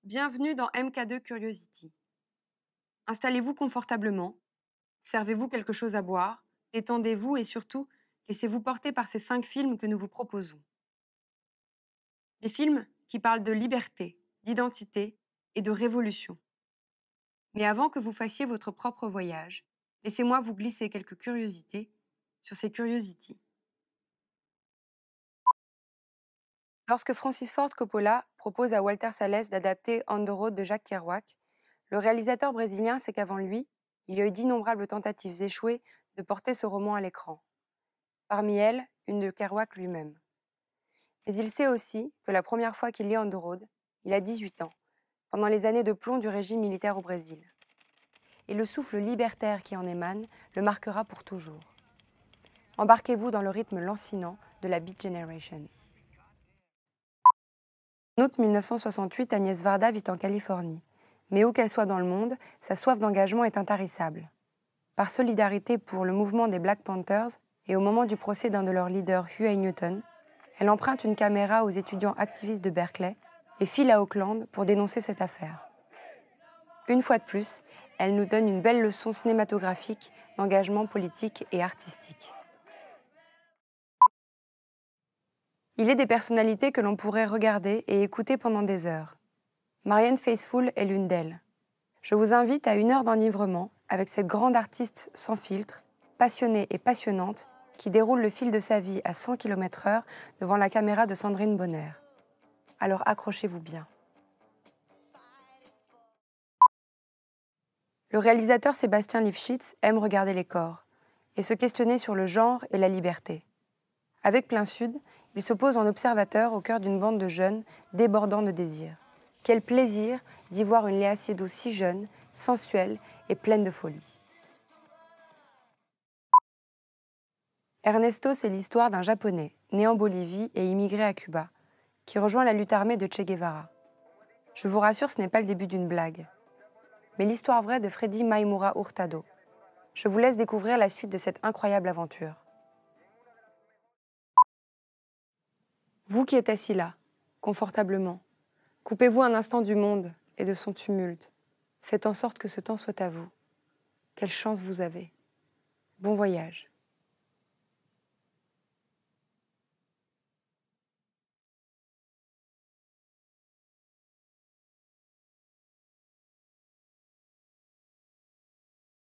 Bienvenue dans MK2 Curiosity. Installez-vous confortablement, servez-vous quelque chose à boire, détendez-vous et surtout, laissez-vous porter par ces 5 films que nous vous proposons. Des films qui parlent de liberté, d'identité et de révolution. Mais avant que vous fassiez votre propre voyage, laissez-moi vous glisser quelques curiosités sur ces Curiosity. Lorsque Francis Ford Coppola propose à Walter Salles d'adapter On the Road de Jacques Kerouac, le réalisateur brésilien sait qu'avant lui, il y a eu d'innombrables tentatives échouées de porter ce roman à l'écran. Parmi elles, une de Kerouac lui-même. Mais il sait aussi que la première fois qu'il lit On the Road, il a 18 ans, pendant les années de plomb du régime militaire au Brésil. Et le souffle libertaire qui en émane le marquera pour toujours. Embarquez-vous dans le rythme lancinant de la Beat Generation. En août 1968, Agnès Varda vit en Californie. Mais où qu'elle soit dans le monde, sa soif d'engagement est intarissable. Par solidarité pour le mouvement des Black Panthers et au moment du procès d'un de leurs leaders, Huey Newton, elle emprunte une caméra aux étudiants activistes de Berkeley et file à Oakland pour dénoncer cette affaire. Une fois de plus, elle nous donne une belle leçon cinématographique d'engagement politique et artistique. Il est des personnalités que l'on pourrait regarder et écouter pendant des heures. Marianne Faithfull est l'une d'elles. Je vous invite à 1 heure d'enivrement avec cette grande artiste sans filtre, passionnée et passionnante, qui déroule le fil de sa vie à 100 km/h devant la caméra de Sandrine Bonner. Alors accrochez-vous bien. Le réalisateur Sébastien Lifshitz aime regarder les corps et se questionner sur le genre et la liberté. Avec Plein Sud, il se pose en observateur au cœur d'une bande de jeunes débordant de désir. Quel plaisir d'y voir une Léa Seydoux si jeune, sensuelle et pleine de folie. Ernesto, c'est l'histoire d'un Japonais, né en Bolivie et immigré à Cuba, qui rejoint la lutte armée de Che Guevara. Je vous rassure, ce n'est pas le début d'une blague, mais l'histoire vraie de Freddy Maimura Hurtado. Je vous laisse découvrir la suite de cette incroyable aventure. Vous qui êtes assis là, confortablement, coupez-vous un instant du monde et de son tumulte. Faites en sorte que ce temps soit à vous. Quelle chance vous avez. Bon voyage.